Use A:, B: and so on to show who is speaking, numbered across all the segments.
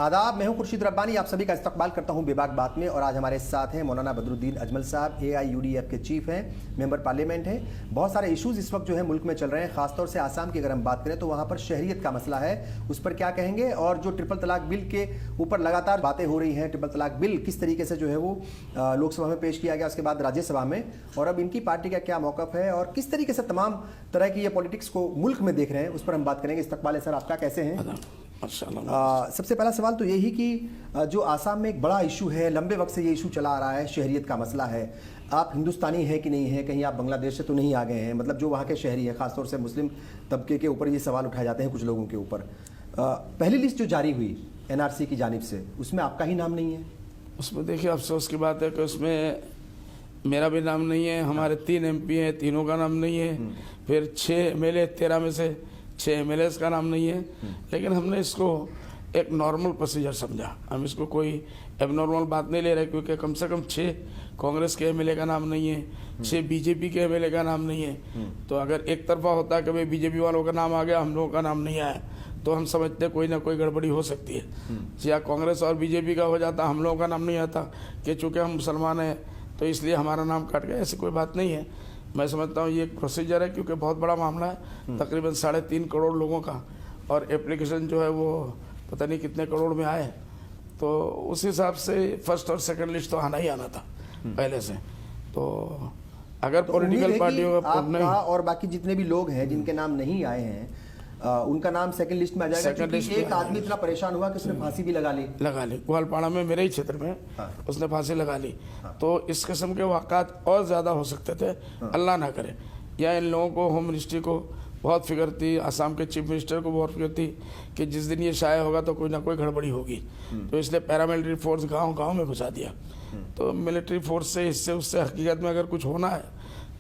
A: आदाब, मैं हूं खुर्शीद रब्बानी। आप सभी का इस्तकबाल करता हूं बेबाक बात में। और आज हमारे साथ हैं मौलाना बदरुद्दीन अजमल साहब, AIUDF के चीफ हैं, मेंबर पार्लियामेंट हैं। बहुत सारे इश्यूज इस वक्त जो है मुल्क में चल रहे हैं, खासतौर से आसाम की अगर हम बात करें तो वहां पर शहरियत का मसला है, उस पर क्या कहेंगे। और जो ट्रिपल तलाक बिल के ऊपर लगातार बातें हो रही हैं, ट्रिपल तलाक बिल किस तरीके से जो है वो लोकसभा में पेश किया गया, उसके बाद राज्यसभा में, और अब इनकी पार्टी का क्या मौकफ है और किस तरीके से तमाम तरह की ये पॉलिटिक्स को मुल्क में देख रहे हैं, उस पर हम बात करेंगे। इस्तकबाल है सर आपका, कैसे हैं? सबसे पहला सवाल तो यही कि जो आसाम में एक बड़ा इशू है, लंबे वक्त से ये इशू चला आ रहा है, शहरियत का मसला है। आप हिंदुस्तानी हैं कि नहीं है, कहीं आप बांग्लादेश से तो नहीं आ गए हैं? मतलब जो वहाँ के शहरी है, खासतौर से मुस्लिम तबके के ऊपर ये सवाल उठाए जाते हैं कुछ लोगों के ऊपर। पहली लिस्ट जो जारी हुई NRC की जानिब से, उसमें आपका ही नाम नहीं है।
B: उसमें देखिए अफसोस की बात है कि उसमें मेरा भी नाम नहीं है, हमारे 3 MP हैं, तीनों का नाम नहीं है। फिर 6 MLA 13 में से 6 MLAs का नाम नहीं है। लेकिन हमने इसको एक नॉर्मल प्रोसीजर समझा, हम इसको कोई एबनॉर्मल बात नहीं ले रहे, क्योंकि कम से कम 6 कांग्रेस के MLA का नाम नहीं है, 6 BJP के MLA का नाम नहीं है। तो अगर एक तरफा होता कि भाई BJP वालों का नाम आ गया, हम लोगों का नाम नहीं आया, तो हम समझते कोई ना कोई गड़बड़ी हो सकती है। या कांग्रेस और BJP का हो जाता, हम लोगों का नाम नहीं आता कि चूँकि हम मुसलमान हैं तो इसलिए हमारा नाम कट गया, ऐसी कोई बात नहीं है। मैं समझता हूँ ये एक प्रोसीजर है, क्योंकि बहुत बड़ा मामला है, तकरीबन 3.5 करोड़ लोगों का, और एप्लीकेशन जो है वो पता नहीं कितने करोड़ में आए। तो उस हिसाब से फर्स्ट और सेकंड लिस्ट तो आना ही आना था पहले से। तो अगर पॉलिटिकल पार्टियों का
A: और बाकी जितने भी लोग हैं जिनके नाम नहीं आए हैं, उनका नाम सेकंड लिस्ट में आ जाएगा। क्योंकि एक आदमी इतना परेशान हुआ कि उसने फांसी भी लगा ली
B: ग्वालपाड़ा में, मेरे ही क्षेत्र में। उसने फांसी लगा ली। तो इस किस्म के वाक़ात और ज़्यादा हो सकते थे, अल्लाह ना करे। या इन लोगों को, होम मिनिस्ट्री को बहुत फिक्र थी, आसाम के चीफ मिनिस्टर को बहुत फिक्र थी कि जिस दिन ये शाया होगा तो कोई ना कोई गड़बड़ी होगी। तो इसलिए पैरामिलिट्री फोर्स गाँव में घुसा दिया। तो मिलिट्री फोर्स से इससे उससे हकीकत में अगर कुछ होना है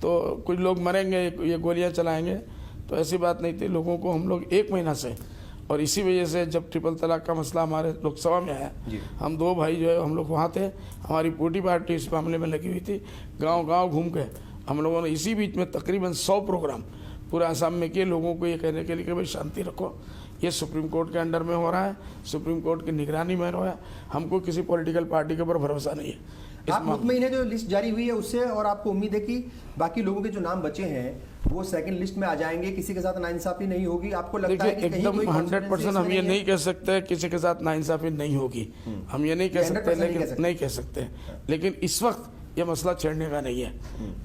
B: तो कुछ लोग मरेंगे, ये गोलियाँ चलाएँगे, तो ऐसी बात नहीं थी। लोगों को हम लोग 1 महीना से, और इसी वजह से जब ट्रिपल तलाक का मसला हमारे लोकसभा में आया, हम 2 भाई जो है हम लोग वहाँ थे, हमारी पूरी पार्टी इस मामले में लगी हुई थी। गांव घूम के हम लोगों ने इसी बीच में तकरीबन 100 प्रोग्राम पूरे आसाम में किए, लोगों को ये कहने के लिए कि भाई शांति रखो, ये सुप्रीम कोर्ट के अंडर में हो रहा है, सुप्रीम कोर्ट की निगरानी में हो रहा है, हमको किसी पॉलिटिकल पार्टी के ऊपर भरोसा नहीं है।
A: आप मुतमईन है जो लिस्ट जारी हुई है उससे, और आपको उम्मीद है कि बाकी लोगों के जो नाम बचे हैं वो सेकंड लिस्ट में आ जाएंगे, किसी के साथ नाइंसाफी नहीं होगी? आपको लगता है कि
B: एकदम 100% हम ये नहीं कह सकते किसी के साथ नाइंसाफी नहीं होगी, हम ये नहीं कह सकते, लेकिन नहीं कह सकते। लेकिन इस वक्त ये मसला छेड़ने का नहीं है।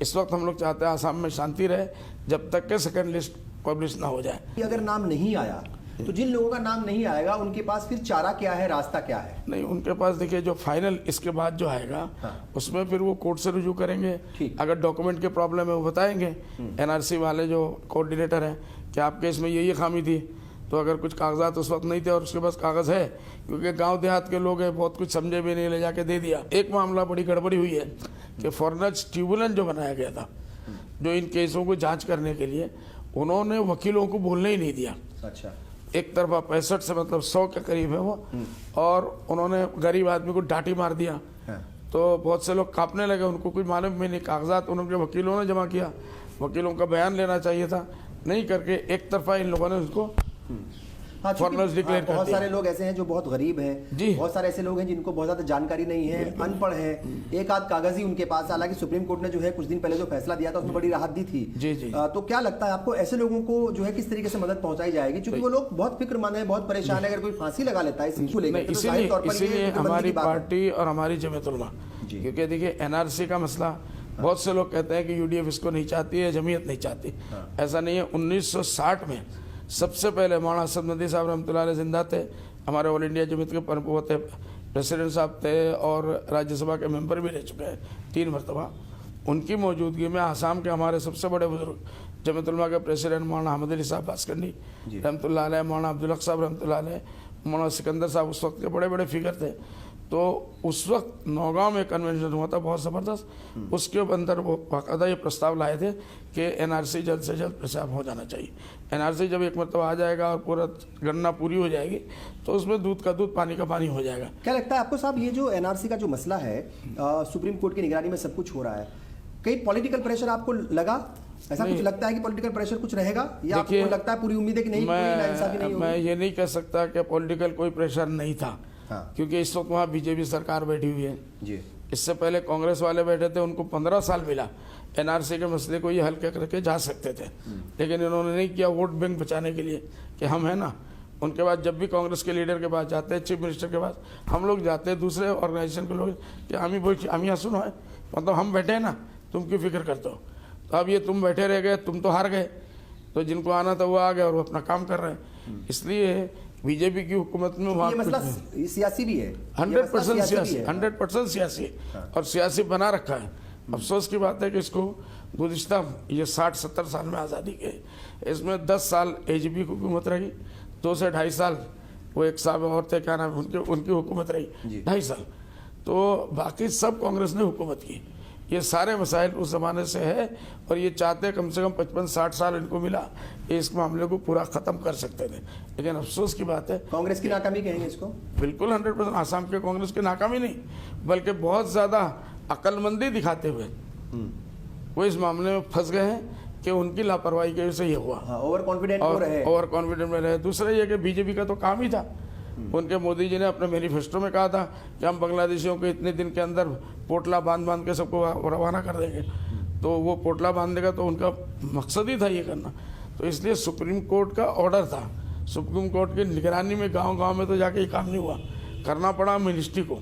B: इस वक्त हम लोग चाहते हैं आसाम में शांति रहे जब तक के सेकंड लिस्ट पब्लिश ना हो जाए।
A: अगर नाम नहीं आया तो जिन लोगों का नाम नहीं आएगा उनके पास फिर चारा क्या है, रास्ता क्या है?
B: नहीं, उनके पास देखिए जो फाइनल इसके बाद जो आएगा, उसमें फिर वो कोर्ट से रुजू करेंगे। अगर डॉक्यूमेंट के प्रॉब्लम है वो बताएंगे, NRC वाले जो कोऑर्डिनेटर हैं कि आपके इसमें ये खामी थी। तो अगर कुछ कागजात उस वक्त नहीं थे और उसके पास कागज़ है, क्योंकि गाँव देहात के लोग हैं, बहुत कुछ समझे भी नहीं, ले जाके दे दिया। एक मामला बड़ी गड़बड़ी हुई है कि फॉरेनर्स ट्रिब्यूनल जो बनाया गया था, जो इन केसों को जाँच करने के लिए, उन्होंने वकीलों को बोलने ही नहीं दिया।
A: अच्छा, एक
B: तरफा 65 से मतलब 100 के करीब है वो, और उन्होंने गरीब आदमी को डांटी मार दिया। तो बहुत से लोग कांपने लगे, उनको कुछ मालूम भी नहीं। कागजात उनके वकीलों ने जमा किया, वकीलों का बयान लेना चाहिए था, नहीं करके एक तरफा इन लोगों ने उसको फॉरेनर्स डिक्लेयर कर दिया।
A: बहुत सारे लोग ऐसे हैं जो बहुत गरीब हैं, बहुत सारे ऐसे लोग हैं जिनको बहुत ज्यादा जानकारी नहीं है, अनपढ़ हैं, एक आध कागज ही उनके पास। हालांकि सुप्रीम कोर्ट ने जो है कुछ दिन पहले जो फैसला दिया था उसमें बड़ी राहत दी थी।
B: जी।
A: तो क्या लगता है आपको, ऐसे लोगों को जो है किस तरीके से मदद पहुंचाई जाएगी? क्योंकि वो लोग बहुत फिक्रमंद है, बहुत परेशान है। अगर कोई फांसी लगा लेता है इसको लेकर,
B: इसीलिए हमारी पार्टी और हमारी जमीयत उलमा, क्योंकि देखिए NRC का मसला, बहुत से लोग कहते हैं कि UDF इसको नहीं चाहती है, जमीयत नहीं चाहती। ऐसा नहीं है। 1960 में सबसे पहले मौलाना असद नदी साहब रहमतुल्लाह अलैह जिंदा थे, हमारे ऑल इंडिया जमीयत के वो थे, प्रेसिडेंट साहब थे, और राज्यसभा के मेंबर भी रह चुके हैं 3 मरतबा। उनकी मौजूदगी में आसाम के हमारे सबसे बड़े बुजुर्ग जमीयत उलमा के प्रेसिडेंट मौलाना अहमद अली साहब बास्कंडी रहमतुल्लाह अलैह, मौलाना अब्दुल हक साहब रहमतुल्लाह अलैह, मौलाना सिकंदर साहब उस वक्त के बड़े बड़े फिगर थे। तो उस वक्त नौगांव में कन्वेंशन हुआ था बहुत ज़बरदस्त, उसके अंदर वो बाकायदा ये प्रस्ताव लाए थे कि NRC जल्द से जल्द पेशाब हो जाना चाहिए। NRC जब एक मतलब आ जाएगा और पूरा गणना पूरी हो जाएगी तो उसमें दूध का दूध, पानी का पानी हो जाएगा।
A: क्या लगता है आपको साहब, ये जो NRC का जो मसला है, सुप्रीम कोर्ट की निगरानी में सब कुछ हो रहा है, कहीं पॉलिटिकल प्रेशर आपको लगा? ऐसा कुछ लगता है कि पॉलिटिकल प्रेशर कुछ रहेगा, या आपको लगता है पूरी उम्मीद है कि नहीं?
B: मैं ये नहीं कह सकता कि पॉलिटिकल कोई प्रेशर नहीं था,
A: हाँ।
B: क्योंकि इस वक्त वहाँ बीजेपी सरकार बैठी हुई है।
A: जी।
B: इससे पहले कांग्रेस वाले बैठे थे, उनको 15 साल मिला एनआरसी के मसले को ये हल करके जा सकते थे, लेकिन इन्होंने नहीं किया, वोट बैंक बचाने के लिए कि हम है ना। उनके बाद जब भी कांग्रेस के लीडर के पास जाते हैं, चीफ मिनिस्टर के पास, हम लोग जाते हैं दूसरे ऑर्गेनाइजेशन के लोग कि हम यहाँ सुनो है, मतलब हम बैठे हैं ना, तुम क्यों फिक्र करते हो। तो अब ये तुम बैठे रह गए, तुम तो हार गए, तो जिनको आना था वो आ गए और वो अपना काम कर रहे हैं। इसलिए बीजेपी की हुकूमत में वहाँ
A: ये मसला सियासी भी है,
B: 100% सियासी,
A: है।
B: 100% सियासी है और सियासी बना रखा है। अफसोस की बात है कि इसको गुज़िश्ता ये 60-70 साल में आज़ादी के, इसमें 10 साल एजीपी की हुकूमत रही, 2 से 2.5 साल वो एक साहब और थे, क्या नाम है उनकी हुकूमत रही 2.5 साल, तो बाकी सब कांग्रेस ने हुकूमत की। ये सारे मसाइल उस ज़माने से है और ये चाहते कम से कम 55-60 साल इनको मिला, ये इस मामले को पूरा ख़त्म कर सकते थे। लेकिन अफसोस की बात है,
A: कांग्रेस की नाकामी कहेंगे इसको?
B: बिल्कुल 100% आसाम के कांग्रेस की नाकामी नहीं, बल्कि बहुत ज़्यादा अक्लमंदी दिखाते हुए वो इस मामले में फंस गए हैं कि उनकी लापरवाही की वजह से ये हुआ।
A: ओवर कॉन्फिडेंट हो रहे हैं।
B: ओवर कॉन्फिडेंट में रहे। दूसरा ये कि बीजेपी का तो काम ही था, उनके मोदी जी ने अपने मैनिफेस्टो में कहा था कि हम बांग्लादेशियों को इतने दिन के अंदर पोटला बांध के सबको रवाना कर देंगे, तो वो पोटला बांध देगा, तो उनका मकसद ही था ये करना। तो इसलिए सुप्रीम कोर्ट का ऑर्डर था, सुप्रीम कोर्ट की निगरानी में गांव-गांव में तो जाके ये काम नहीं हुआ, करना पड़ा मिनिस्ट्री को।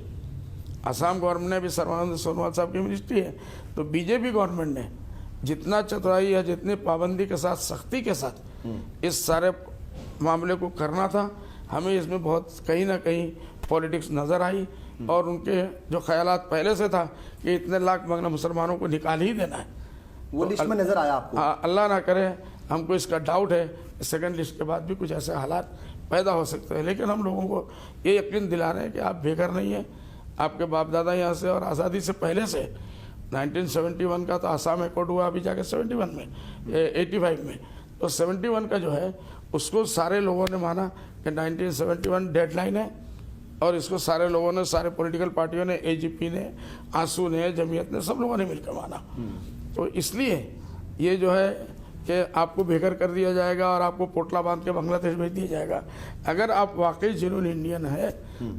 B: असम गवर्नमेंट ने भी सर्बानंद सोनोवाल साहब की मिनिस्ट्री है, तो बीजेपी गवर्नमेंट ने जितना चतुराई या जितनी पाबंदी के साथ, सख्ती के साथ इस सारे मामले को करना था, हमें इसमें बहुत कहीं ना कहीं पॉलिटिक्स नज़र आई और उनके जो ख्यालात पहले से था कि इतने लाख मगना मुसलमानों को निकाल ही देना है,
A: वो लिस्ट में नजर आया आपको?
B: हाँ, अल्लाह ना करे, हमको इसका डाउट है सेकंड लिस्ट के बाद भी कुछ ऐसे हालात पैदा हो सकते हैं। लेकिन हम लोगों को ये यकीन दिला रहे हैं कि आप बेघर नहीं हैं, आपके बाप दादा यहाँ से और आज़ादी से पहले से 1971 का तो आसाम एकॉर्ड हुआ, अभी जाके 71 में 85 में, तो 71 का जो है उसको सारे लोगों ने माना कि 1971 डेडलाइन है और इसको सारे लोगों ने, सारे पॉलिटिकल पार्टियों ने, एजीपी ने, आंसू ने, जमीयत ने, सब लोगों ने मिलकर माना। तो इसलिए ये जो है कि आपको बेघर कर दिया जाएगा और आपको पोटला बांध के बांग्लादेश भेज दिया जाएगा। अगर आप वाकई जेन्युइन इंडियन है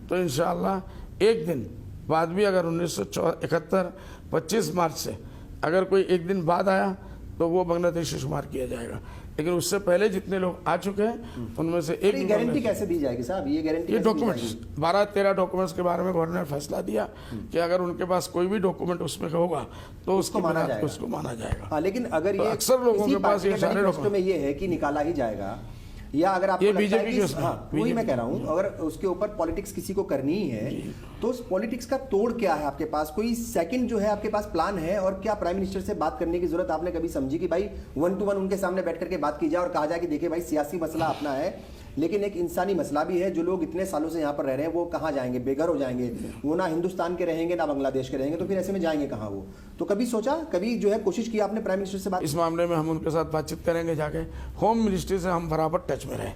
B: तो इंशाअल्लाह एक दिन बाद भी, अगर 1971 25 मार्च से अगर कोई एक दिन बाद आया तो वो बांग्लादेशी शुमार किया जाएगा। लेकिन उससे पहले जितने लोग आ चुके हैं उनमें से एक दिन
A: गारंटी कैसे दी जाएगी साहब? ये गारंटी,
B: ये डॉक्यूमेंट्स 12-13 डॉक्यूमेंट्स के बारे में गवर्नर ने फैसला दिया कि अगर उनके पास कोई भी डॉक्यूमेंट उसमें होगा तो उसको माना जाएगा।
A: हाँ, लेकिन अगर ये
B: अक्सर लोगों के पास ये सारे डॉक्यूमेंट
A: में ये है कि निकाला ही जाएगा, या अगर आपको लगता है कि वही मैं कह रहा हूँ, अगर उसके ऊपर पॉलिटिक्स किसी को करनी ही है तो उस पॉलिटिक्स का तोड़ क्या है आपके पास? कोई सेकंड जो है आपके पास प्लान है? और क्या प्राइम मिनिस्टर से बात करने की जरूरत आपने कभी समझी कि भाई 1 to 1 उनके सामने बैठ करके बात की जाए और कहा जाए कि देखिए भाई सियासी मसला अपना है लेकिन एक इंसानी मसला भी है, जो लोग इतने सालों से यहाँ पर रह रहे हैं वो कहाँ जाएंगे? बेघर हो जाएंगे, वो ना हिंदुस्तान के रहेंगे ना बांग्लादेश के रहेंगे, तो फिर ऐसे में जाएंगे कहाँ वो? तो कभी सोचा, कभी जो है कोशिश की आपने प्राइम मिनिस्टर से बात?
B: इस मामले में हम उनके साथ बातचीत करेंगे जाके। होम मिनिस्ट्री से हम बराबर टच में रहे,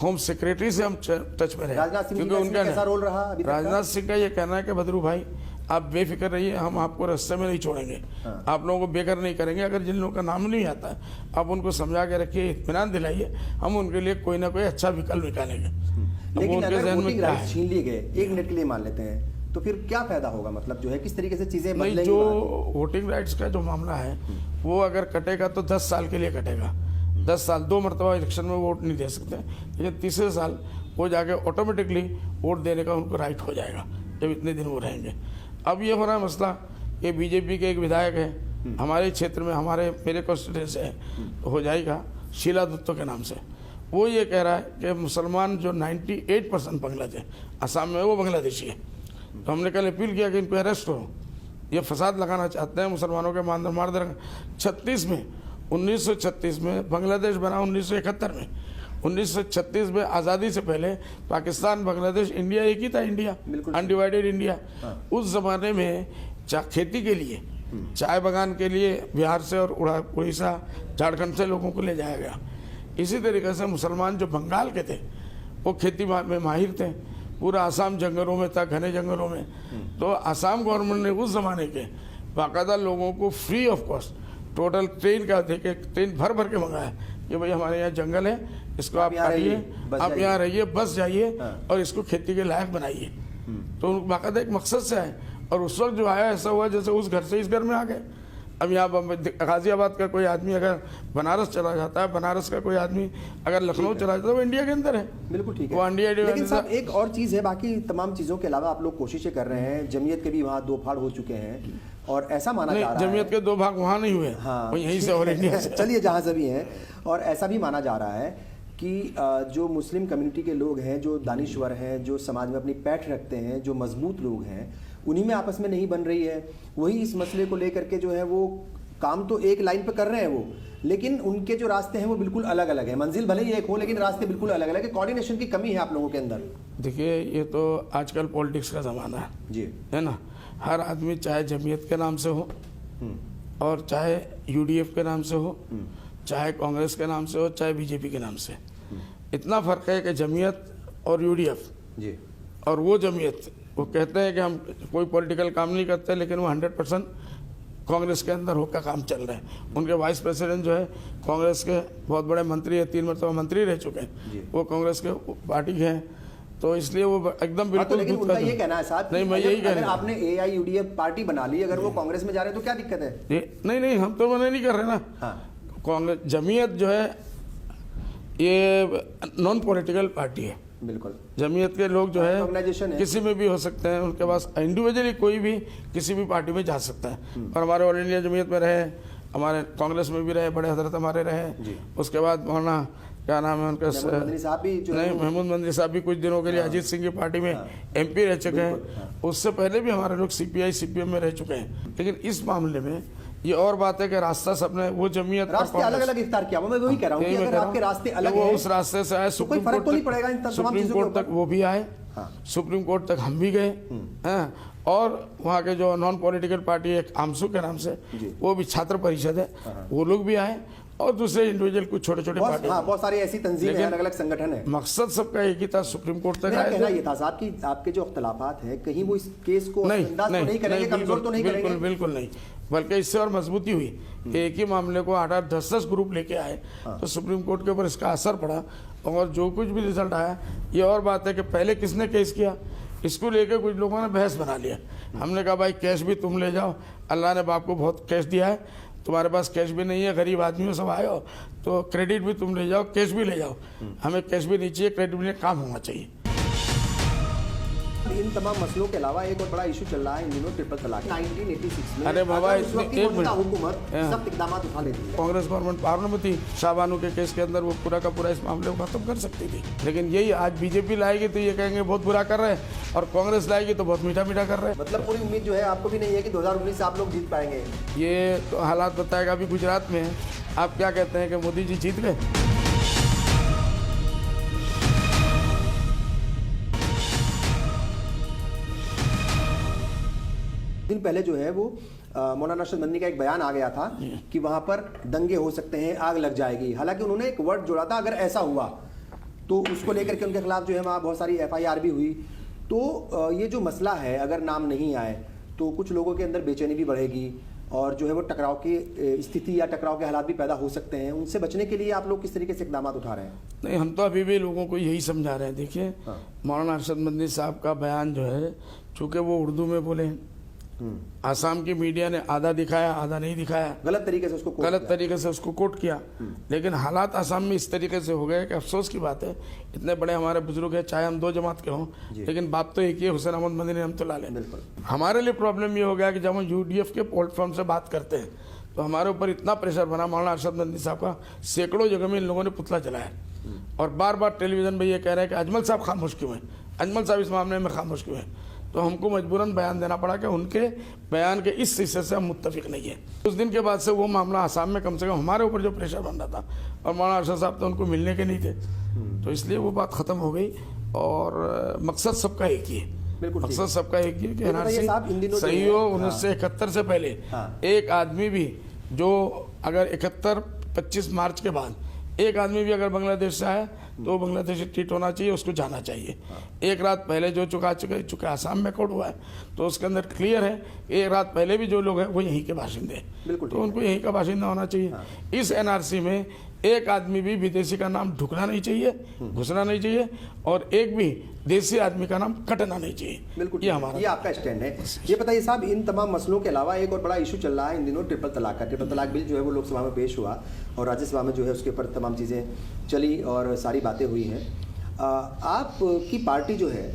B: होम सेक्रेटरी से हम टच में रहे,
A: राजनाथ सिंह
B: क्योंकि उनका
A: कैसा रोल रहा अभी तक?
B: राजनाथ सिंह का ये कहना है कि बदरू भाई आप बेफिक्र रहिए, हम आपको रास्ते में नहीं छोड़ेंगे, आप लोगों को बेघर नहीं करेंगे। अगर जिन लोगों का नाम नहीं आता है आप उनको समझा के रखिए, इत्मीनान दिलाइए, हम उनके लिए कोई ना कोई अच्छा विकल्प निकालेंगे।
A: लेकिन अगर वोटिंग राइट्स छीन लिए गए, 1 मिनट के लिए मान लेते हैं, तो फिर क्या फायदा होगा? मतलब जो है किस तरीके से चीजें बदलेंगी?
B: जो वोटिंग राइट्स का जो मामला है वो अगर कटेगा तो 10 साल के लिए कटेगा। 10 साल 2 मरतबा इलेक्शन में वोट नहीं दे सकते, लेकिन तीसरे साल वो जाके ऑटोमेटिकली वोट देने का उनको राइट हो जाएगा जब इतने दिन वो रहेंगे। अब ये हो रहा है मसला कि बीजेपी के एक विधायक है हमारे क्षेत्र में, मेरे कॉन्स्टिट्यूएंसी है, तो हो जाएगा शीला दत्तो के नाम से, वो ये कह रहा है कि मुसलमान जो 98% बांग्लादेश असम में वो बांग्लादेशी है। तो हमने कल अपील किया कि इनको अरेस्ट हो, ये फसाद लगाना चाहते हैं, मुसलमानों के मार दे। 1936 में बांग्लादेश बना, 1971 में, 1936 में आज़ादी से पहले पाकिस्तान, बांग्लादेश, इंडिया एक ही था, इंडिया अनडिवाइडेड इंडिया। उस ज़माने में खेती के लिए, चाय बागान के लिए बिहार से और उड़ीसा, झारखंड से लोगों को ले जाया गया। इसी तरीके से मुसलमान जो बंगाल के थे वो खेती में माहिर थे, पूरा आसाम जंगलों में था, घने जंगलों में। तो आसाम गवर्नमेंट ने उस ज़माने के बाकायदा लोगों को free of cost total train का देके, ट्रेन भर भर के मंगाया कि भाई हमारे यहाँ जंगल है, इसको आप काटिए, आप यहाँ रहिए, बस जाइए और इसको खेती के लायक बनाइए। तो बाकायदा एक मकसद से आए, और उस वक्त जो आया ऐसा हुआ जैसे उस घर से इस घर में आ गए। अब यहाँ गाजियाबाद का कोई आदमी अगर बनारस चला जाता है, बनारस का कोई आदमी अगर लखनऊ चला जाता है, वो इंडिया के अंदर है।
A: बिल्कुल ठीक
B: वो
A: है।
B: इंडिया
A: लेकिन साहब एक और चीज़ है, बाकी तमाम चीज़ों के अलावा आप लोग कोशिशें कर रहे हैं, जमीयत के भी वहाँ दो फाड़ हो चुके हैं और ऐसा माना जा रहा है,
B: जमीयत के 2 भाग वहाँ नहीं हुए,
A: हाँ,
B: वो यहीं से और इंडिया से।
A: चलिए जहाँ से भी हैं, और ऐसा भी माना जा रहा है कि जो मुस्लिम कम्युनिटी के लोग हैं, जो दानिश्वर हैं, जो समाज में अपनी पैठ रखते हैं, जो मजबूत लोग हैं, उन्हीं में आपस में नहीं बन रही है। वही इस मसले को लेकर के जो है वो काम तो एक लाइन पे कर रहे हैं वो, लेकिन उनके जो रास्ते हैं वो बिल्कुल अलग अलग है। मंजिल भले ही एक हो लेकिन रास्ते बिल्कुल अलग अलग है। कोऑर्डिनेशन की कमी है आप लोगों के अंदर।
B: देखिए ये तो आजकल पॉलिटिक्स का ज़माना है
A: जी,
B: है ना। हर आदमी चाहे जमीयत के नाम से हो और चाहे यूडीएफ के नाम से हो, चाहे कांग्रेस के नाम से हो, चाहे बीजेपी के नाम से। इतना फ़र्क है कि जमीयत और यूडीएफ
A: जी,
B: और वो जमीयत, वो कहते हैं कि हम कोई पॉलिटिकल काम नहीं करते, लेकिन वो 100% कांग्रेस के अंदर होकर काम चल रहे हैं। उनके वाइस प्रेसिडेंट जो है कांग्रेस के बहुत बड़े मंत्री है, 3 मरतबा मंत्री रह चुके हैं, वो कांग्रेस के पार्टी के हैं, तो इसलिए वो एकदम बिल्कुल।
A: लेकिन उनका ये कहना है साहब,
B: नहीं मैं यही कह रहा हूं,
A: आपने AIUDF पार्टी बना ली, अगर वो कांग्रेस में जा रहे हैं तो क्या दिक्कत है?
B: नहीं हम तो मना नहीं कर रहे ना। कांग्रेस जमीयत जो है ये नॉन पॉलिटिकल पार्टी है।
A: बिल्कुल,
B: जमीयत के लोग जो है
A: ऑर्गेनाइजेशन है,
B: किसी में भी हो सकते हैं, उनके पास इंडिविजुअली कोई भी किसी भी पार्टी में जा सकता है। और हमारे ऑल इंडिया जमीयत में रहे, हमारे कांग्रेस में भी रहे, बड़े हजरत हमारे रहे, उसके बाद मौलाना क्या नाम है उनका,
A: साहब भी जो
B: नहीं महमूद मंदरी साहब भी कुछ दिनों के लिए अजीत सिंह की पार्टी में MP रह चुके हैं। उससे पहले भी हमारे लोग CPI CPM में रह चुके हैं। लेकिन इस मामले में ये और बात है कि रास्ता सबने वो जमीयत
A: रास्ते अलग अलग इख्तियार किया। मैं वही कह रहा हूँ कि अगर आपके रास्ते अलग
B: वो
A: हैं,
B: उस रास्ते से आए,
A: सुप्रीम कोर्ट
B: तक वो भी आए, सुप्रीम कोर्ट तक हम भी गए हैं, और वहाँ के जो नॉन पॉलिटिकल पार्टी है आमसू के नाम से, वो भी छात्र परिषद है, वो लोग भी आए, और दूसरे इंडिविजुअल कुछ छोटे छोटे पार्टी,
A: बहुत सारी ऐसी तंजीमें हैं, अलग अलग संगठन है।
B: मकसद सबका एक ही था, सुप्रीम कोर्ट तक आए।
A: कहना ये था साहब कि आपके जो अख्तलाफात है, कहीं वो इस केस को नहीं करेंगे, कमजोर तो नहीं करेंगे?
B: बिल्कुल नहीं, बल्कि इससे और मजबूती हुई। एक ही मामले को 8-8, 10-10 ग्रुप लेके आए, तो सुप्रीम कोर्ट के ऊपर इसका असर पड़ा, और जो कुछ भी रिजल्ट आया। ये और बात है कि पहले किसने केस किया, इसको लेकर कुछ लोगों ने बहस बना लिया। हमने कहा भाई कैश भी तुम ले जाओ, अल्लाह ने बाप को बहुत कैश दिया है, तुम्हारे पास कैश भी नहीं है, गरीब आदमियों सब आए हो, तो क्रेडिट भी तुम ले जाओ, कैश भी ले जाओ। हमें कैश भी नहीं चाहिए, क्रेडिट भी नहीं, काम होना चाहिए।
A: इन तमाम मसलों के अलावा एक और बड़ा इशू चल रहा है इन दिनों, ट्रिपल तलाक। 1986 में
B: अरे बाबा,
A: हुकूमत सख्त इकदाम उठा लेती है।
B: कांग्रेस गवर्नमेंट पावर में थी, शाहबानो के केस के अंदर वो पूरा का पूरा इस मामले को खत्म कर सकती थी। लेकिन यही आज बीजेपी लाएगी तो ये कहेंगे बहुत बुरा कर रहे हैं, और कांग्रेस लाएगी तो बहुत मीठा मीठा कर रहे हैं।
A: मतलब पूरी उम्मीद जो है आपको भी नहीं है कि 2019 से आप लोग जीत पाएंगे?
B: ये तो हालात बताएगा। अभी गुजरात में आप क्या कहते हैं कि मोदी जी जीत गए?
A: दिन पहले जो है वो मौलाना अरशद मदनी का एक बयान आ गया था कि वहां पर दंगे हो सकते हैं, आग लग जाएगी। हालांकि उन्होंने एक वर्ड जोड़ा था, अगर ऐसा हुआ तो उसको लेकर के उनके खिलाफ जो है वहाँ बहुत सारी FIR भी हुई। तो ये जो मसला है, अगर नाम नहीं आए तो कुछ लोगों के अंदर बेचैनी भी बढ़ेगी, और जो है वो टकराव की स्थिति या टकराव के हालात भी पैदा हो सकते हैं। उनसे बचने के लिए आप लोग किस तरीके से इकदाम उठा रहे हैं?
B: नहीं, हम तो अभी भी लोगों को यही समझा रहे हैं। देखिए, मौलाना अरशद मदनी साहब का बयान जो है, चूँकि वो उर्दू में बोले, आसाम की मीडिया ने आधा दिखाया आधा नहीं दिखाया, गलत तरीके से उसको कोट किया। लेकिन हालात आसाम में इस तरीके से हो गए कि अफसोस की बात है, इतने बड़े हमारे बुजुर्ग हैं, चाहे हम 2 जमात के हों, लेकिन बाप तो एक ही है, हुसैन अहमद मदनी रहमतुल्लाह अलैह। हमारे लिए प्रॉब्लम ये हो गया कि जब हम UDF के प्लेटफॉर्म से बात करते हैं तो हमारे ऊपर इतना प्रेशर बना, मौलाना अरशद मदनी साहब का सैकड़ों जगह में इन लोगों ने पुतला जलाया, और बार बार टेलीविजन पर ये कह रहे हैं कि अजमल साहब खामोश क्यों हैं, अजमल साहब इस मामले में खामोश क्यों हैं। तो हमको मजबूरन बयान देना पड़ा कि उनके बयान के इस हिस्से से हम मुत्तफिक नहीं है। उस दिन के बाद से वो मामला आसाम में कम से कम हमारे ऊपर जो प्रेशर बन रहा था, और मौलाना अरशद साहब तो उनको मिलने के नहीं थे, तो इसलिए वो बात ख़त्म हो गई। और मकसद सबका एक ही है, मकसद सबका एक ही है कि NRC सही हो। 1971 से पहले एक आदमी भी जो अगर 25 मार्च के बाद एक आदमी भी अगर बांग्लादेश से आया तो बांग्लादेशी ट्रीट होना चाहिए, उसको जाना चाहिए। एक रात पहले जो चुका आसाम में कोड हुआ है, तो उसके अंदर क्लियर है, एक रात पहले भी जो लोग हैं वो यहीं के बाशिंदे हैं, तो उनको यहीं का बाशिंदा होना चाहिए। इस NRC में एक आदमी भी विदेशी का नाम ढुकना नहीं चाहिए, घुसना नहीं चाहिए, और एक भी देसी आदमी का नाम कटना नहीं चाहिए।
A: बिल्कुल,
B: ये हमारा,
A: ये आपका स्टैंड है। ये बताइए साहब, इन तमाम मसलों के अलावा एक और बड़ा इशू चल रहा है इन दिनों, ट्रिपल तलाक का। ट्रिपल तलाक बिल जो है वो लोकसभा में पेश हुआ और राज्यसभा में जो है उसके ऊपर तमाम चीज़ें चली और सारी बातें हुई हैं। आपकी पार्टी जो है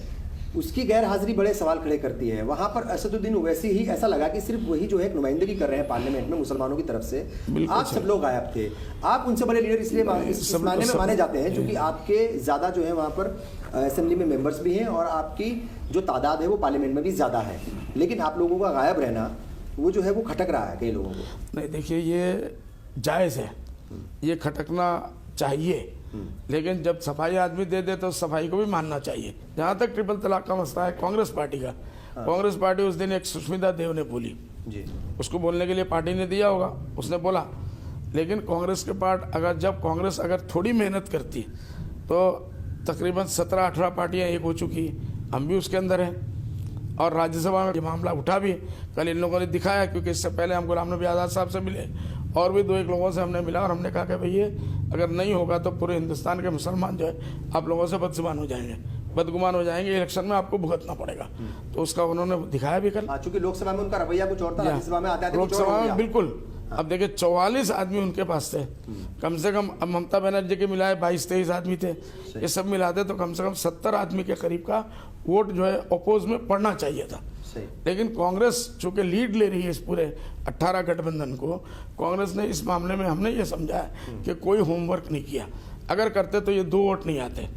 A: उसकी गैर हाजिरी बड़े सवाल खड़े करती है। वहाँ पर असदुद्दीन ओवैसी ही ऐसा लगा कि सिर्फ वही जो है एक नुमाइंदगी कर रहे हैं पार्लियामेंट में मुसलमानों की तरफ से, आप सब लोग गायब थे। आप उनसे बड़े लीडर इसलिए इस मायने में माने जाते हैं क्योंकि आपके ज़्यादा जो है वहाँ पर असेंबली में मेंबर्स भी हैं और आपकी जो तादाद है वो पार्लियामेंट में भी ज़्यादा है, लेकिन आप लोगों का गायब रहना वो जो है वो खटक रहा है कई लोगों को।
B: नहीं देखिए, ये जायज़ है, ये खटकना चाहिए, लेकिन जब सफाई आदमी दे दे तो सफाई को भी मानना चाहिए। जहाँ तक ट्रिपल तलाक का मसला है, कांग्रेस पार्टी का, कांग्रेस पार्टी उस दिन एक सुष्मिता देव ने बोली
A: जी,
B: उसको बोलने के लिए पार्टी ने दिया होगा, उसने बोला। लेकिन कांग्रेस के जब कांग्रेस अगर थोड़ी मेहनत करती तो तकरीबन 17-18 पार्टियां एक हो चुकी, हम भी उसके अंदर हैं, और राज्यसभा में ये मामला उठा भी। कल इन लोगों ने दिखाया, क्योंकि इससे पहले हम गुलाम नबी आज़ाद साहब से मिले और भी 2-1 लोगों से हमने मिला, और हमने कहा कि भैया अगर नहीं होगा तो पूरे हिंदुस्तान के मुसलमान जो है आप लोगों से बदजुबान हो जाएंगे, बदगुमान हो जाएंगे, इलेक्शन में आपको भुगतना पड़ेगा। तो उसका उन्होंने दिखाया भी कल।
A: चूंकि लोकसभा में उनका रवैया कुछ और था, राज्यसभा में आते
B: लोकसभा में बिल्कुल। अब देखिए 44 आदमी उनके पास थे, कम से कम। अब ममता बनर्जी के मिलाए 22-23 आदमी थे, ये सब मिलाते तो कम से कम 70 आदमी के करीब का वोट जो है अपोज में पड़ना चाहिए था। लेकिन कांग्रेस चूंकि लीड ले रही है इस पूरे 18 गठबंधन को, कांग्रेस ने इस मामले में, हमने ये समझा है कि कोई होमवर्क नहीं किया। अगर करते तो ये 2 वोट नहीं आते।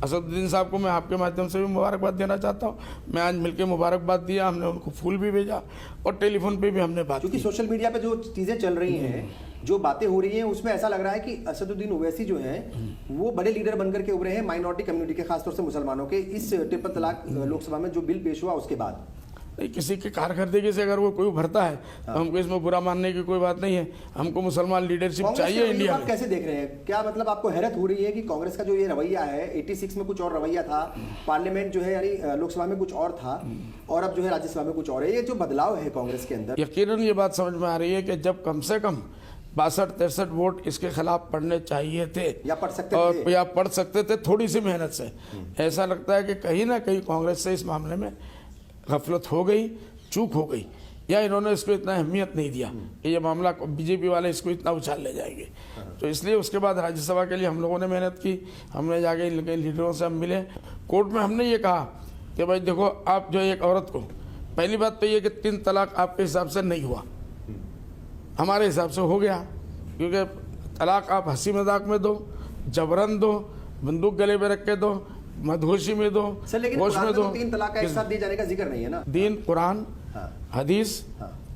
B: असदुद्दीन साहब को मैं आपके माध्यम से भी मुबारकबाद देना चाहता हूँ। मैं आज मिलकर मुबारकबाद दिया, हमने उनको फूल भी भेजा और टेलीफोन पे भी हमने बात की।
A: क्योंकि सोशल मीडिया पे जो चीज़ें चल रही हैं, जो बातें हो रही हैं, उसमें ऐसा लग रहा है कि असदुद्दीन ओवैसी जो हैं वो बड़े लीडर बनकर के उभरे हैं माइनॉरिटी कम्युनिटी के, खासतौर से मुसलमानों के, इस ट्रिपल तलाक लोकसभा में जो बिल पेश हुआ उसके बाद।
B: नहीं, किसी की कारकर्दगी से अगर वो कोई उभरता है तो हमको इसमें बुरा मानने की कोई बात नहीं है। हमको मुसलमान लीडरशिप चाहिए इंडिया में।
A: कैसे देख रहे हैं? क्या मतलब आपको हैरत हो रही है कि कांग्रेस का जो ये रवैया है, 86 में कुछ और रवैया था, पार्लियामेंट जो है यानी लोकसभा में कुछ और था और अब जो है राज्यसभा में कुछ और है, ये जो बदलाव है कांग्रेस के अंदर?
B: यकीनन ये बात समझ में आ रही है कि जब कम से कम 62-63 वोट इसके खिलाफ पड़ने चाहिए थे
A: या पढ़ सकते थे थोड़ी सी मेहनत से,
B: ऐसा लगता है कि कहीं ना कहीं कांग्रेस से इस मामले में गफलत हो गई, चूक हो गई, या इन्होंने इसको इतना अहमियत नहीं दिया कि ये मामला बीजेपी वाले इसको इतना उछाल ले जाएंगे। तो इसलिए उसके बाद राज्यसभा के लिए हम लोगों ने मेहनत की, हमने जाके इनके लीडरों से हम मिले, कोर्ट में हमने ये कहा कि भाई देखो, आप जो एक औरत को, पहली बात तो ये कि 3 तलाक आपके हिसाब से नहीं हुआ, हमारे हिसाब से हो गया, क्योंकि तलाक आप हंसी मजाक में दो, जबरन दो, बंदूक गले में रख के दो, मधोशी में दो, होश में दो।
A: 3 तलाक का एक साथ दिए जाने का जिक्र नहीं है ना।
B: दीन, कुरान, हदीस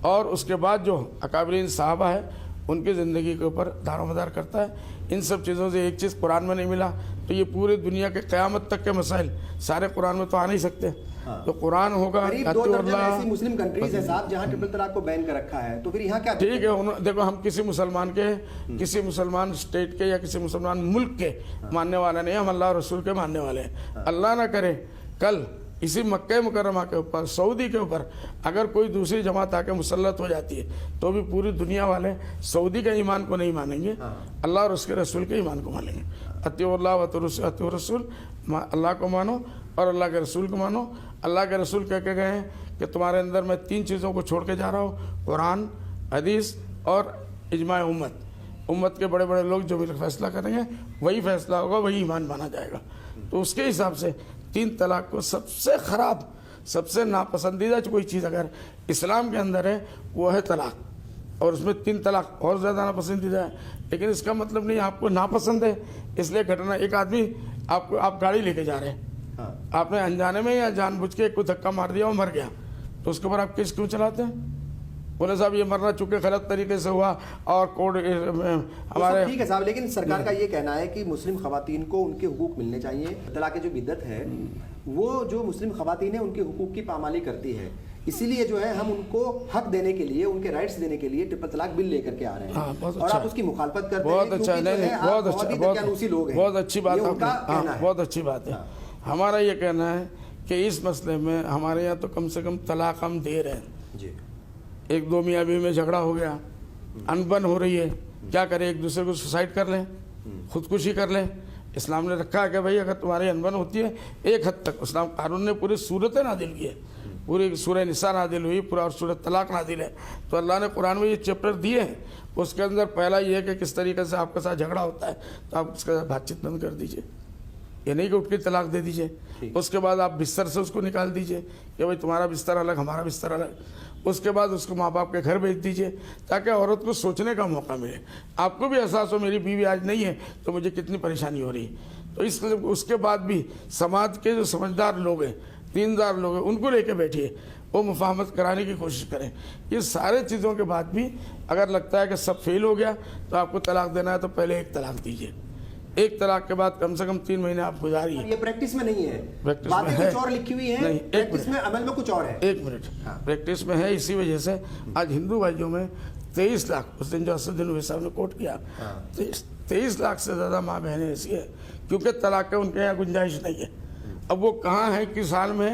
B: और उसके बाद जो अकाबरीन साहबा है उनकी ज़िंदगी के ऊपर दारोमदार करता है। इन सब चीज़ों से एक चीज़ कुरान में नहीं मिला तो ये पूरे दुनिया के क़यामत तक के मसाइल सारे कुरान में तो आ नहीं सकते। तो कुरान होगा।
A: करीब 2 दर्जन ऐसी मुस्लिम कंट्रीज है साहब जहां ट्रिपल तलाक को बैन कर रखा है, तो फिर यहाँ क्या?
B: ठीक है, देखो हम किसी मुसलमान के, किसी मुसलमान स्टेट के या किसी मुसलमान मुल्क के मानने वाले नहीं, हम अल्लाह और रसूल के मानने वाले हैं। अल्लाह ना करे कल इसी मक्के मुकर्रमा के ऊपर, सऊदी के ऊपर अगर कोई दूसरी जमात आके मुसल्लत हो जाती है तो भी पूरी दुनिया वाले सऊदी के ईमान को नहीं मानेंगे, अल्लाह और उसके रसूल के ईमान को मानेंगे। अतिउल्लाह व अतिउर रसूल, अल्लाह को मानो और अल्लाह के रसूल को मानो। अल्लाह के रसूल कह के गए हैं कि तुम्हारे अंदर मैं 3 चीज़ों को छोड़ के जा रहा हूँ, कुरान, हदीस और इजमा उम्मत। उम्मत के बड़े बड़े लोग जो भी फैसला करेंगे वही फैसला होगा, वही ईमान माना जाएगा। तो उसके हिसाब से 3 तलाक को सबसे ख़राब, सबसे नापसंदीदा कोई चीज़ अगर इस्लाम के अंदर है वो है तलाक, और उसमें 3 तलाक और ज़्यादा नापसंदीदा है। लेकिन इसका मतलब नहीं आपको नापसंद है इसलिए घटना, एक आदमी आपको, आप गाड़ी लेके जा रहे हैं, आपने अनजाने में या जानबूझ के कोई धक्का मार दिया और मर गया, तो उसके ऊपर आप केस क्यों चलाते हैं? बोले साहब ये मरना चूंकि गलत तरीके से हुआ और कोर्ट हमारे,
A: ठीक है साहब, लेकिन सरकार का ये कहना है कि मुस्लिम खवातीन को उनके हुकूक मिलने चाहिए। तलाक की जो बिद्दत है वो जो मुस्लिम खवातीन है उनके हुकूक की पामाली करती है, इसीलिए जो है हम उनको हक देने के लिए, उनके राइट्स देने के लिए ट्रिपल तलाक बिल लेकर के आ रहे हैं। और आप उसकी मुखालफत करते हैं।
B: बहुत अच्छा, नहीं बहुत अच्छा, बहुत अच्छी बात है, बहुत अच्छी बात है। हमारा ये कहना है कि इस मसले में हमारे यहाँ तो कम से कम तलाक हम दे रहे हैं। 1-2 मियाँ बीवी में झगड़ा हो गया, अनबन हो रही है, क्या करें, एक दूसरे को सुसाइड कर लें, खुदकुशी कर लें। इस्लाम ने रखा है कि भाई अगर तुम्हारी अनबन होती है एक हद तक, इस्लाम कानून ने पूरी सूरत नादिल की है, पूरी सूरह निसा नादिल हुई, पूरा सूरह तलाक नादिल है। तो अल्लाह ने कुरान में ये चैप्टर दिए हैं, उसके अंदर पहला ये है कि किस तरीके से आपके साथ झगड़ा होता है तो आप उसके साथ बातचीत बंद कर दीजिए, ये नहीं कि उठ के तलाक दे दीजिए। उसके बाद आप बिस्तर से उसको निकाल दीजिए कि भाई तुम्हारा बिस्तर अलग, हमारा बिस्तर अलग। उसके बाद उसको माँ बाप के घर भेज दीजिए ताकि औरत को सोचने का मौका मिले, आपको भी एहसास हो मेरी बीवी आज नहीं है तो मुझे कितनी परेशानी हो रही है। तो इसलिए उसके बाद भी समाज के जो समझदार लोग हैं, दीनदार लोग हैं, उनको लेके बैठिए, वो मुफाहमत कराने की कोशिश करें। ये सारे चीज़ों के बाद भी अगर लगता है कि सब फेल हो गया तो आपको तलाक देना है तो पहले एक तलाक दीजिए, एक तलाक के बाद कम से कम 3 महीने आप गुजारिए।
A: ये प्रैक्टिस में नहीं है,
B: प्रैक्टिस
A: बातें
B: में है,
A: कुछ और लिखी हुई है,
B: नहीं,
A: प्रैक्टिस में अमल में कुछ और है।
B: 1 मिनट, प्रैक्टिस में है। इसी वजह से आज हिंदू भाइयों में 23 लाख, उस दिन जो असदुद्दीन ओवैसी साहब ने कोट किया, 23 लाख से ज़्यादा माँ बहनें ऐसी है क्योंकि तलाक के उनके यहाँ गुंजाइश नहीं है। अब वो कहाँ है कि साल में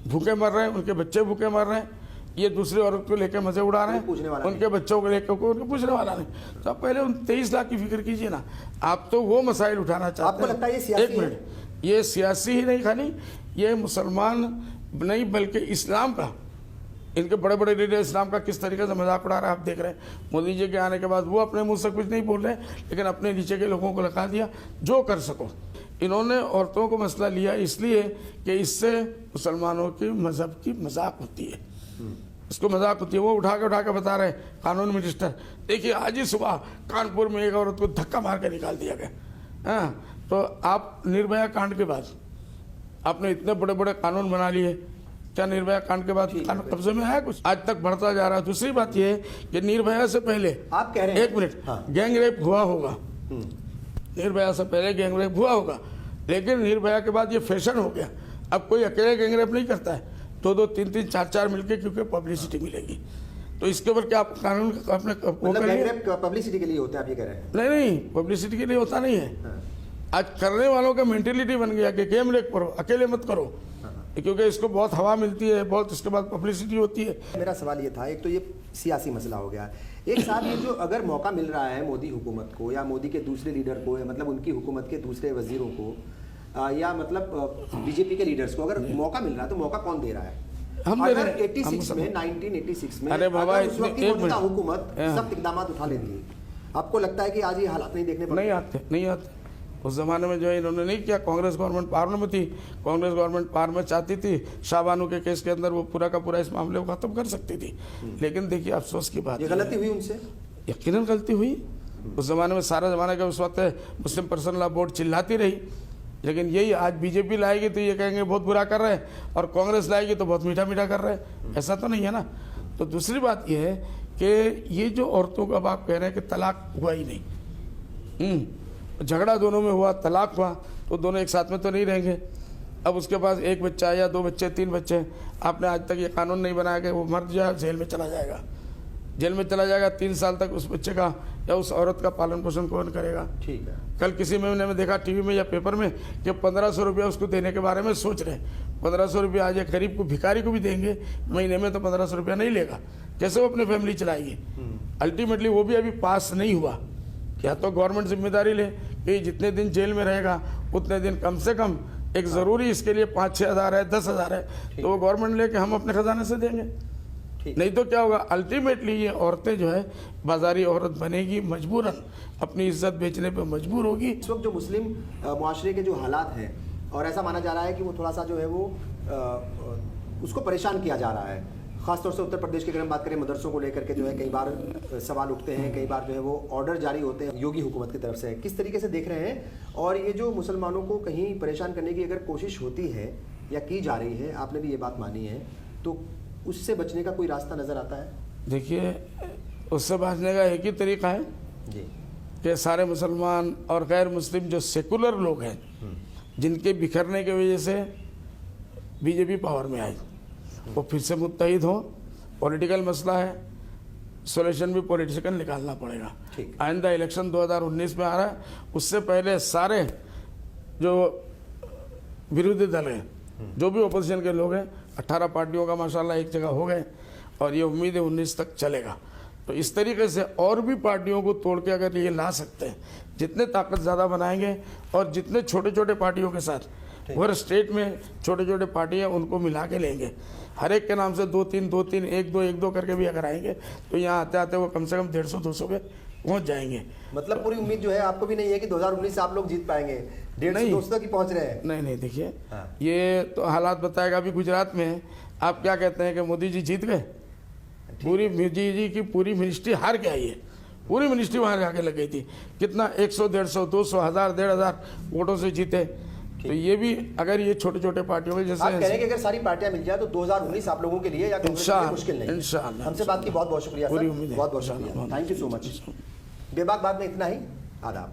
B: भूखे मर रहे हैं, उनके बच्चे भूखे मर रहे हैं, ये दूसरी औरत को लेकर मजे उड़ा रहे हैं, उनके बच्चों को लेकर उनको पूछने वाला नहीं। तो आप पहले उन 23 लाख की फिक्र कीजिए ना। आप तो वो मसाइल उठाना चाहते हैं।
A: आपको लगता है ये सियासी
B: 1 मिनट, ये सियासी ही नहीं खाली, ये मुसलमान नहीं बल्कि इस्लाम का, इनके बड़े बड़े लीडर इस्लाम का किस तरीके से मजाक उड़ा रहे हैं आप देख रहे हैं। मोदी जी के आने के बाद वो अपने मुंह से कुछ नहीं बोल रहे लेकिन अपने नीचे के लोगों को लगा दिया जो कर सको। इन्होंने औरतों को मसला लिया इसलिए कि इससे मुसलमानों की मजहब की मजाक होती है, इसको मजाक होती है। वो उठा के बता रहे कानून मिनिस्टर, देखिए आज ही सुबह कानपुर में एक औरत को धक्का मार के निकाल दिया गया। हाँ, तो आप निर्भया कांड के बाद आपने इतने बड़े बड़े कानून बना लिए, क्या निर्भया कांड के बाद कानून कब्जे में है कुछ? आज तक बढ़ता जा रहा है। दूसरी बात यह है कि निर्भया से पहले
A: आप कह रहे हैं
B: 1 मिनट, गैंग रेप हुआ होगा, निर्भया से पहले गैंग रेप हुआ होगा, लेकिन निर्भया के बाद ये फैशन हो गया। अब कोई अकेले गैंग रेप नहीं करता है, 2-2, 3-3, 4-4 मिलके, क्योंकि पब्लिसिटी मिलेगी। तो इसके ऊपर क्या आप कानून अपने
A: पब्लिसिटी के लिए होता है, आप ये कह रहे हैं?
B: नहीं, पब्लिसिटी के लिए होता नहीं है। आज करने वालों का मेंटेलिटी बन गया कि गेम रेप करो, अकेले मत करो, क्योंकि इसको बहुत हवा मिलती है, बहुत इसके बाद पब्लिसिटी होती है।
A: मेरा सवाल ये था, एक तो ये सियासी मसला हो गया, एक साथ ये जो अगर मौका मिल रहा है मोदी हुकूमत को या मोदी के दूसरे लीडर को, या मतलब उनकी हुकूमत के दूसरे वजीरों को, या मतलब बीजेपी के लीडर्स को अगर मौका मिल रहा है तो मौका कौन दे रहा है?
B: हम
A: अगर 1986 में
B: अरे बाबा,
A: उस वक्त की मौजूदा हुकूमत सख्त इक़दाम उठा लेती है, आपको लगता है कि आज ये हालात नहीं देखने पड़ते?
B: नहीं आते। उस ज़माने में जो है इन्होंने नहीं किया। कांग्रेस गवर्नमेंट पावर में थी, कांग्रेस गवर्नमेंट पावर में चाहती थी शाहबानो के केस के अंदर वो पूरा का पूरा इस मामले को खत्म कर सकती थी, लेकिन देखिए अफसोस की बात,
A: ये गलती हुई उनसे,
B: यकीनन गलती हुई। उस ज़माने में सारा ज़माने का उस वक्त मुस्लिम पर्सनल लॉ बोर्ड चिल्लाती रही, लेकिन यही आज बीजेपी लाएगी तो ये कहेंगे बहुत बुरा कर रहे हैं, और कांग्रेस लाएगी तो बहुत मीठा मीठा कर रहे हैं। ऐसा तो नहीं है ना। तो दूसरी बात यह है कि ये जो औरतों का आप कह रहे हैं कि तलाक हुआ ही नहीं, झगड़ा दोनों में हुआ, तलाक हुआ, तो दोनों एक साथ में तो नहीं रहेंगे। अब उसके पास 1 बच्चा या 2 बच्चे, 3 बच्चे, आपने आज तक ये कानून नहीं बनाया कि वो मर जाए जेल में चला जाएगा, जेल में चला जाएगा 3 साल तक, उस बच्चे का या उस औरत का पालन पोषण कौन करेगा? ठीक है। कल किसी महीने में देखा टीवी में या पेपर में कि 1500 रुपया उसको देने के बारे में सोच रहे हैं। 1500 रुपया आज एक गरीब को, भिखारी को भी देंगे महीने में, तो 1500 रुपया नहीं लेगा, कैसे वो अपनी फैमिली चलाएगी? अल्टीमेटली वो भी अभी पास नहीं हुआ। या तो गवर्नमेंट जिम्मेदारी ले कि जितने दिन जेल में रहेगा उतने दिन कम से कम एक ज़रूरी इसके लिए 5-6 हज़ार है, 10 हज़ार है, तो वो गवर्नमेंट लेके हम अपने खजाने से देंगे। नहीं तो क्या होगा, अल्टीमेटली ये औरतें जो है बाजारी औरत बनेगी, मजबूरन अपनी इज्जत बेचने पे मजबूर होगी।
A: इस वक्त जो मुस्लिम मुआशरे के जो हालात हैं, और ऐसा माना जा रहा है कि वो थोड़ा सा जो है वो उसको परेशान किया जा रहा है, खासतौर से उत्तर प्रदेश की अगर हम बात करें, मदरसों को लेकर के जो है कई बार सवाल उठते हैं, कई बार जो है वो ऑर्डर जारी होते हैं योगी हुकूमत की तरफ से, किस तरीके से देख रहे हैं? और ये जो मुसलमानों को कहीं परेशान करने की अगर कोशिश होती है या की जा रही है, आपने भी ये बात मानी है, तो उससे बचने का कोई रास्ता नज़र आता है?
B: देखिए, उससे बचने का एक ही तरीका है जी कि सारे मुसलमान और गैर मुस्लिम जो सेकुलर लोग हैं, जिनके बिखरने की वजह से बीजेपी पावर में आई, वो फिर से मुत्तहिद हो। पॉलिटिकल मसला है, सोल्यूशन भी पॉलिटिकल निकालना पड़ेगा। आइंदा इलेक्शन 2019 में आ रहा है, उससे पहले सारे जो विरोधी दल हैं, जो भी ओपोजिशन के लोग हैं, 18 पार्टियों का माशाल्लाह एक जगह हो गए, और ये उम्मीद है 19 तक चलेगा। तो इस तरीके से और भी पार्टियों को तोड़ के अगर ये ला सकते हैं, जितने ताकत ज़्यादा बनाएंगे और जितने छोटे छोटे पार्टियों के साथ हर स्टेट में छोटे छोटे पार्टी हैं उनको मिला के लेंगे, हर एक के नाम से 2-3 2-3 1-2 करके भी अगर आएंगे तो यहाँ आते आते वो कम से कम 150-200 पे पहुँच जाएंगे।
A: मतलब पूरी उम्मीद जो है आपको भी नहीं है कि 2019 से आप लोग जीत पाएंगे, 150-200 तक ही पहुंच रहे हैं?
B: नहीं देखिए,
A: हाँ।
B: ये तो हालात बताएगा। अभी गुजरात में आप क्या कहते हैं कि मोदी जी जीत गए, पूरी मोदी जी की पूरी मिनिस्ट्री हार के आई है, पूरी मिनिस्ट्री वहां जाके लग गई थी, कितना 100 150 200 1000 1500 वोटों से जीते। तो ये भी अगर ये छोटे छोटे पार्टियों में जैसे
A: आप कह रहे हैं कि अगर सारी पार्टियां मिल जाए तो 2019 आप लोगों के लिए या कांग्रेस के लिए मुश्किल नहीं।
B: इंशाअल्लाह।
A: हमसे बात की बहुत बहुत शुक्रिया सर,
B: पूरी उम्मीद है।
A: बहुत बहुत शुक्रिया, थैंक यू सो मच। बेबाक बात में इतना ही, आदाब।